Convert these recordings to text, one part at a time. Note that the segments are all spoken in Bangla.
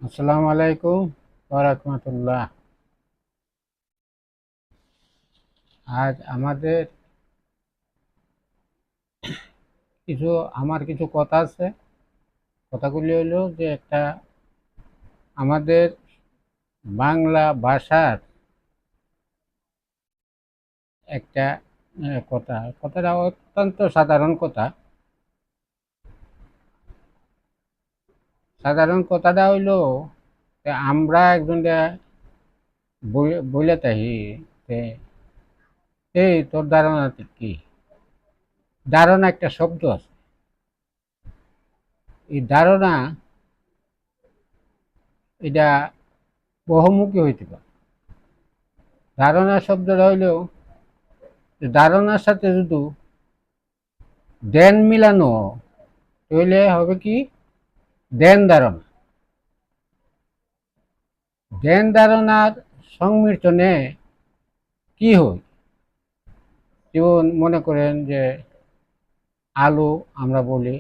আসসালামু আলাইকুম ওয়া রাহমাতুল্লাহ। আজ আমাদের কিছু আমার কিছু কথা আছে। কথাগুলি হইল যে আমাদের বাংলা ভাষার একটা কথাটা অত্যন্ত সাধারণ কথা। সাধারণ কথাটা হইল যে আমরা একজনকে বলে থাকি যে এই তোর ধারণা কি। ধারণা একটা শব্দ আছে। এই ধারণা এটা বহুমুখী হইতে পারে। ধারণা শব্দটা হইলেও ধারণার সাথে যদি ধ্যান মিলানো তাহলে হবে কি ধ্যান ধারণা। ধ্যান ধারণার সংমিশ্রণে কি হয়, যেমন মনে করেন যে আলো আমরা বলি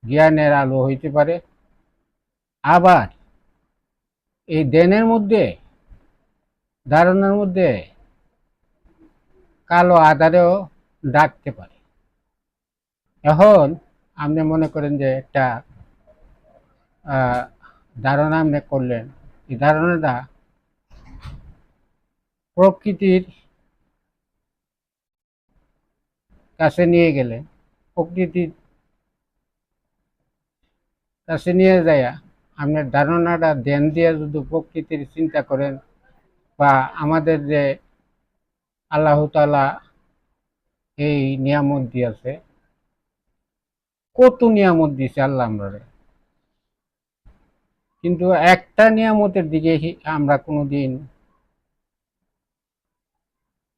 জ্ঞানের আলো হইতে পারে, আবার এই ধ্যানের মধ্যে ধারণার মধ্যে কালো আধারেও ডাকতে পারে। এখন আপনি মনে করেন যে একটা ধারণা আপনি করলেন, এই ধারণাটা প্রকৃতির কাছে নিয়ে গেলেন, প্রকৃতির কাছে নিয়ে যায় আপনার ধারণাটা ধ্যান দিয়ে যদি প্রকৃতির চিন্তা করেন, বা আমাদের যে আল্লাহ তাআলা এই নিয়ামত দিয়েছে, কত নিয়ামত দিয়েছে আল্লাহ আমরা, কিন্তু একটা নিয়ামতের দিকে আমরা কোনোদিন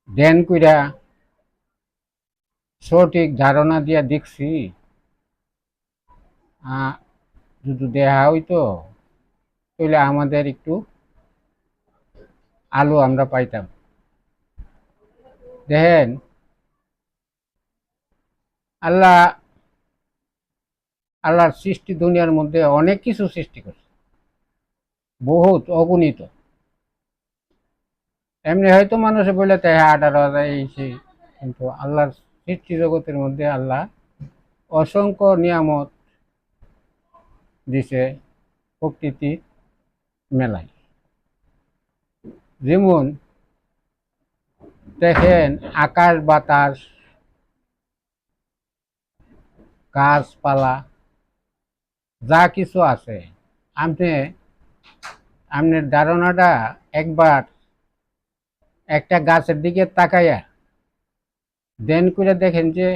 ধ্যান কইরা সঠিক ধারণা দিয়া দেখছি। যদি দেহা হইতো তাহলে আমাদের একটু আলো আমরা পাইতাম। দেখেন, আল্লাহ আল্লাহর সৃষ্টি দুনিয়ার মধ্যে অনেক কিছু সৃষ্টি করছে, বহুত অগণিত। এমনি হয়তো মানুষে বলে তাই 18,000 এই সেই, কিন্তু আল্লাহর সৃষ্টি জগতের মধ্যে আল্লাহ অসংখ্য নিয়ামত দিছে প্রকৃতি মেলায়। যেমন দেখেন, আকাশ বাতাস, গাছপালা, যা কিছু আছে, আপনি আপনার ধারণাটা একবার একটা গাছের দিকে তাকাইয়া দেন করে দেখেন যে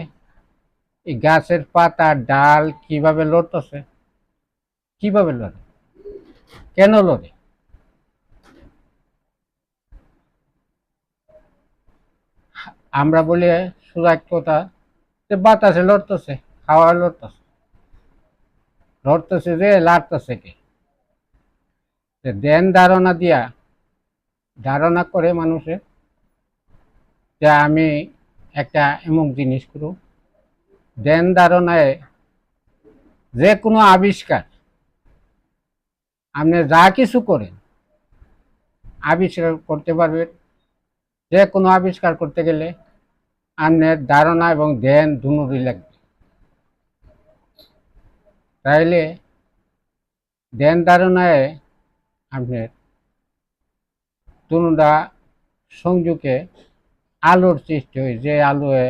এই গাছের পাতা ডাল কিভাবে লড়তেছে, কিভাবে লড়ে, কেন লড়ে। আমরা বলি শুধু এক কথা যে বাতাসে লড়তেছে, হাওয়া লড়তেছে, লড়তেছে যে লাড়তেছে কে। দেন ধারণা দিয়া ধারণা করে মানুষে যে আমি একটা এমন জিনিস করব। দেন ধারণায় যে কোনো আবিষ্কার, আপনি যা কিছু করেন আবিষ্কার করতে পারবেন। যে কোনো আবিষ্কার করতে গেলে আপনার ধারণা এবং ধ্যান দুটোই লাগবে। তাইলে ধ্যান ধারণায় আপনার দুটা সংযোগে আলোর সৃষ্টি হয়, যে আলোয়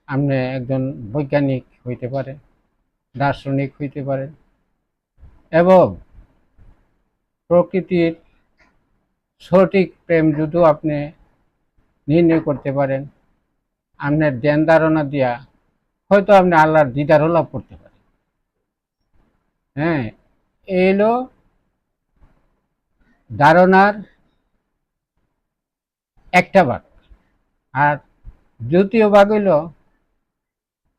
আপনি একজন বৈজ্ঞানিক হইতে পারেন, দার্শনিক হইতে পারেন, এবং প্রকৃতির সঠিক প্রেম যদি আপনি নির্ণয় করতে পারেন, আপনার ধ্যান ধারণা দিয়া হয়তো আপনি আল্লাহর দিদারও লাভ করতে পারেন। হ্যাঁ, এই হলো ধারণার একটা ভাগ। আর দ্বিতীয় ভাগ হইল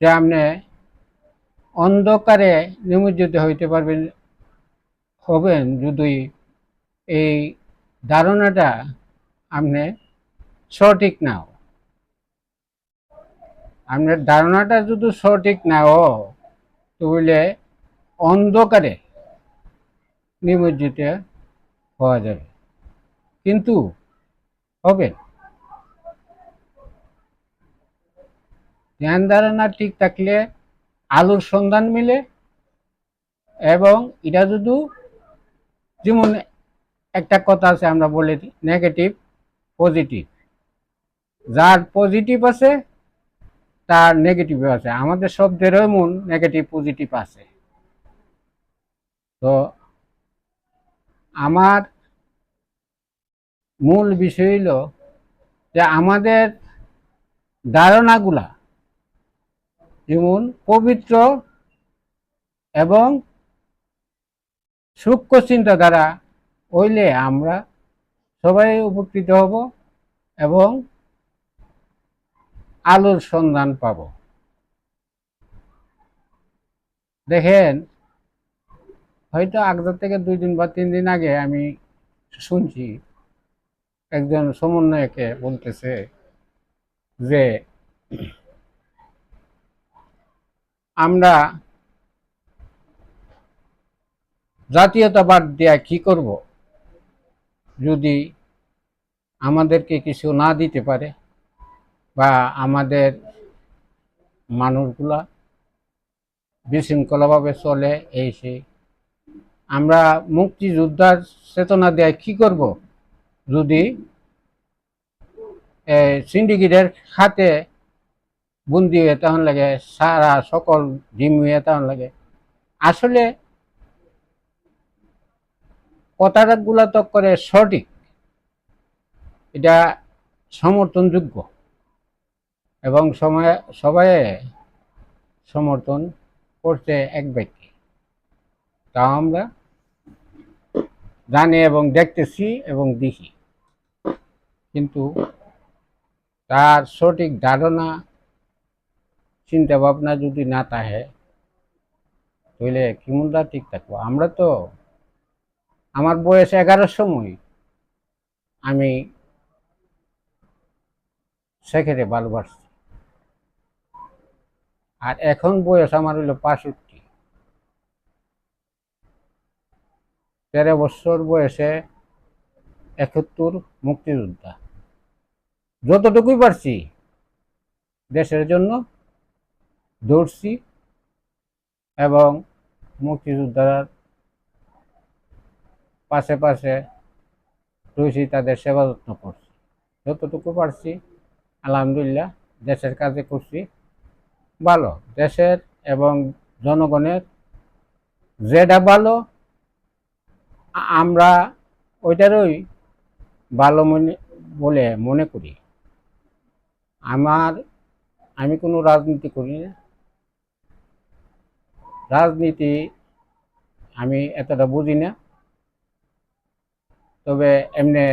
যে আপনি অন্ধকারে নিমজ্জিত হইতে হবেন যদি এই ধারণাটা আপনি সঠিক না হয়। আপনার ধারণাটা যদি সঠিক না হয় তাহলে অন্ধকারে নিমজ্জিত হওয়া যাবে, কিন্তু হবে ধ্যান ধারণা ঠিক থাকলে আলোর সন্ধান মিলে। এবং এটা যদি, যেমন একটা কথা আছে আমরা বলে নেগেটিভ পজিটিভ, যার পজিটিভ আছে তার নেগেটিভ আছে, আমাদের শব্দেরও এমন নেগেটিভ পজিটিভ আছে। তো আমার মূল বিষয় হলো যে আমাদের ধারণাগুলা যেমন পবিত্র এবং সূক্ষ্ম চিন্তাধারা হইলে আমরা সবাই উপকৃত হব এবং আলোর সন্ধান পাব। দেখেন, হয়তো আগ থেকে 2 দিন বা 3 দিন আগে আমি শুনছি একজন সমন্বয়কে বলতেছে যে আমরা জাতীয়তাবাদ দিয়া কি করব যদি আমাদেরকে কিছু না দিতে পারে, বা আমাদের মানুষগুলা বিশৃঙ্খলাভাবে চলে, এই সেই আমরা মুক্তিযোদ্ধার চেতনা দেয় কি করব যদি সিন্ডিকেটের হাতে বন্দি হয়ে তখন লাগে, সারা সকল জিম হয়ে তখন লাগে। আসলে কথাগুলা তো করে সঠিক, এটা সমর্থনযোগ্য এবং সবাই সমর্থন করছে এক ব্যক্তি, তা আমরা জানি এবং দেখতেছি এবং দেখি। কিন্তু তার সঠিক ধারণা চিন্তা ভাবনা যদি না থাকে তাহলে কেমনটা ঠিক থাকবো। আমরা তো, আমার বয়স 11 সময় আমি শেখেরে ভালোবাসছি, আর এখন বয়স আমার হইল 65। 13 বছর বয়সে 71 মুক্তিযোদ্ধা, যতটুকুই পারছি দেশের জন্য দৌড়ছি এবং মুক্তিযোদ্ধার পাশে পাশে রয়েছি, তাদের সেবা যত্ন করছি যতটুকু পারছি। আলহামদুলিল্লাহ দেশের কাজে করছি ভালো, দেশের এবং জনগণের যেটা ভালো আমরা ওইটারই ভালো বলে মনে করি। আমি কোনো রাজনীতি করি না, রাজনীতি আমি এতটা বুঝি না, তবে এমনি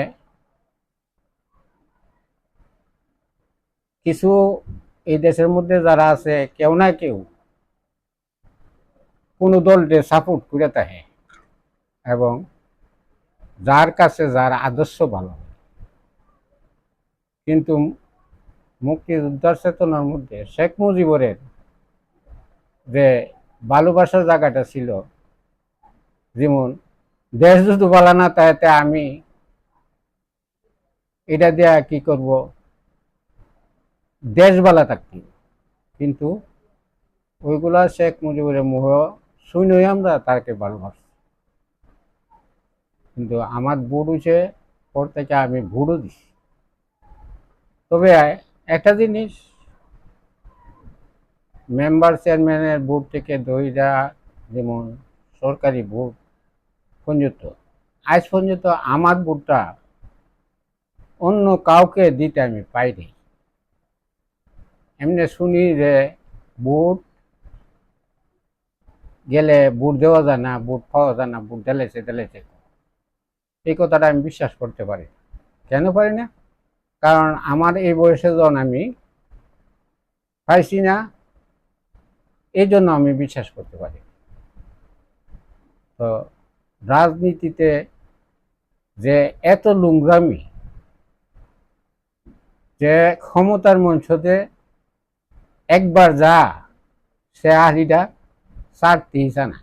কিছু এই দেশের মধ্যে যারা আছে কেউ না কেউ কোনো দলকে সাপোর্ট করে থাকে, এবং যার কাছে যার আদর্শ ভালো। কিন্তু মুক্তিযোদ্ধার চেতনার মধ্যে শেখ মুজিবরের যে ভালোবাসার জায়গাটা ছিল, যেমন দেশ যদি ভালো না তাইতে আমি এটা দিয়ে কি করব, দেশ ভালো থাকতি। কিন্তু ওইগুলা শেখ মুজিবুরের মুহ শুনেই আমরা তাকে ভালোবাসি। কিন্তু আমার ভোট হয়েছে পর থেকে আমি ভোটও দিছি। তবে একটা জিনিস, মেম্বার চেয়ারম্যানের ভোট থেকে দইরা যেমন সরকারি ভোট পর্যন্ত, আজ পর্যন্ত আমার ভোটটা অন্য কাউকে দিতে আমি পাইনি। এমনি শুনি যে ভোট গেলে ভোট দেওয়া যায় না, ভোট পাওয়া যায় না, ভোট ঢেলেছে। এই কথাটা আমি বিশ্বাস করতে পারি। কেন পারি না? কারণ আমার এই বয়সে যখন আমি পাইছি না, এই জন্য আমি বিশ্বাস করতে পারি। তো রাজনীতিতে যে এত লুঙ্গামি, যে ক্ষমতার মঞ্চতে একবার যা সে হাড়িটা ছাড়তেই চায় না।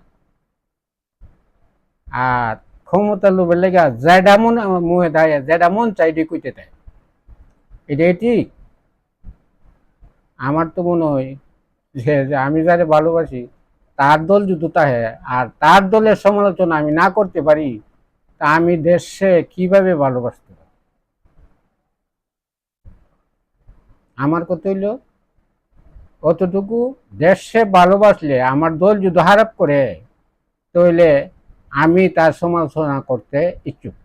আর ক্ষমতা লোভের লেগে যেটা মন মুহে দেয় যেটা মন চাইডি কইতে দেয়, এটাই ঠিক। আমার তো মনে হয় যে আমি যারে ভালোবাসি তার দল যদি তাহে আর তার দলের সমালোচনা আমি না করতে পারি, তা আমি দেশে কিভাবে ভালোবাসতে পারি? আমার কথা হইল অতটুকু, দেশে ভালোবাসলে আমার দল যদি খারাপ করে তাহলে আমি তার সমালোচনা করতে ইচ্ছুক।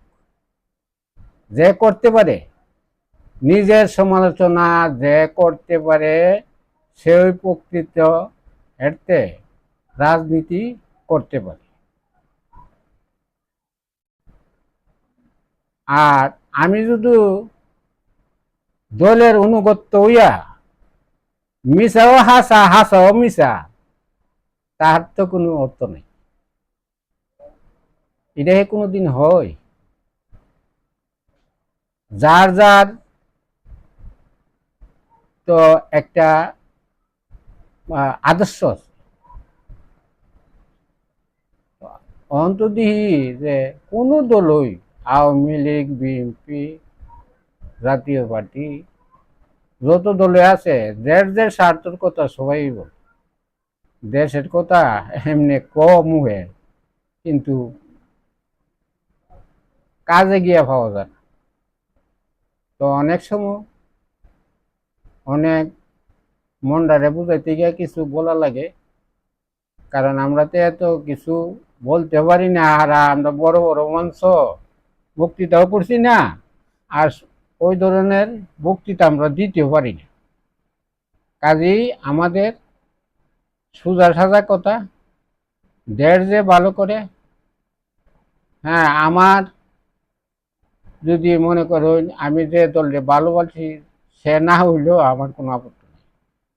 যে করতে পারে নিজের সমালোচনা, যে করতে পারে সেই প্রকৃত এরতে রাজনীতি করতে পারে। আর আমি যদি দলের অনুগত্য হইয়া মিশাও হাসা হাসাও মিশা, তার তো কোনো অর্থ নেই। এটা কোনোদিন হয়? যার যার তো একটা আদর্শ আছে। অন্তদিহি যে কোনো দলই, আওয়ামী লীগ, বিএনপি, জাতীয় পার্টি, যত দলে আছে দেশের স্বার্থের কথা সবাই বলে, দেশের কথা এমনি কম মুহে, কিন্তু কাজে গিয়ে পাওয়া যায় না। তো অনেক সময় অনেক মনটারে বুঝাইতে গিয়ে কিছু বলা লাগে, কারণ আমরা তো এত কিছু বলতে পারি না, আর আমরা বড় বড় মঞ্চ বক্তৃতাও করছি না, আর ওই ধরনের বক্তৃতা আমরা দিতেও পারি না। কাজেই আমাদের সোজা সাজা কথা, দেশ যে ভালো করে, হ্যাঁ আমার যদি মনে করো আমি যে দলকে ভালোবাসি সে না হইলেও আমার কোনো আপত্তি নেই।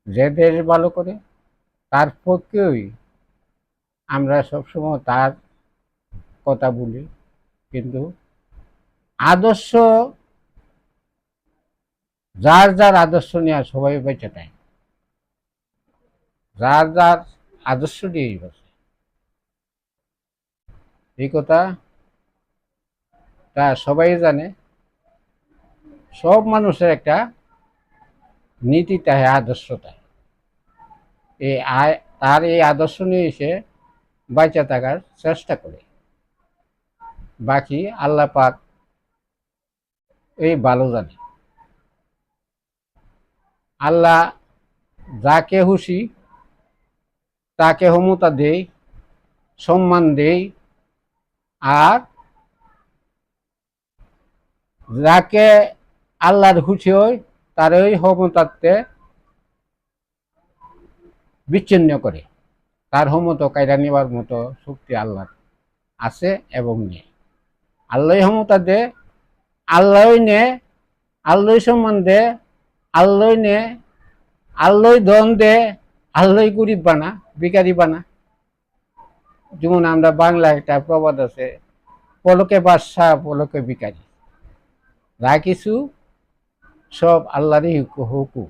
যে দেশ ভালো করে তার পক্ষেই আমরা সবসময় তার কথা বলি, কিন্তু আদর্শ যার যার আদর্শ নিয়ে সবাই বেঁচে নেয়, যার যার আদর্শ নিয়েই বসে। এই কথা তা সবাই জানে। সব মানুষের একটা নীতি থাকে, আদর্শ থাকে। এই তার এই আদর্শ নিয়ে এসে বাঁচা থাকার চেষ্টা করে। বাকি আল্লাহ পাক এই ভালো জানে। আল্লাহ যাকে খুশি তাকে ক্ষমতা দেই, সম্মান দেই, আর যাকে আল্লাহর খুশি হয় তার ওই ক্ষমতাতে বিচ্ছিন্ন করে। তার ক্ষমতা কায়দা নেওয়ার মতো শক্তি আল্লাহর আছে এবং নেই। আল্লাহ ক্ষমতা দে, আল্লাহ নে, আল্লাহ সম্মান দে, আল্লাহ নে, আল্লাহ ধন দে, আল্লাহ গরিব বানা, ভিখারি বানা। যেমন আমরা বাংলা একটা প্রবাদ আছে, পলকে বাদশা পলকে ভিখারি। যা কিছু সব আল্লাহরই হুকুম।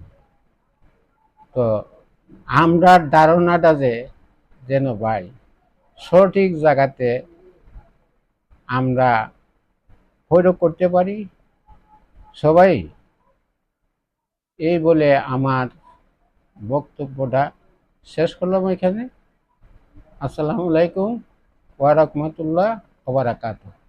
তো আমরা ধারণাটা যে যেন ভাই সঠিক জায়গাতে আমরা প্রয়োগ করতে পারি সবাই। এই বলে আমার বক্তব্যটা শেষ করলাম এখানে। আসসালামু আলাইকুম ওয়া রাহমাতুল্লাহ ওয়া বারাকাতুহু।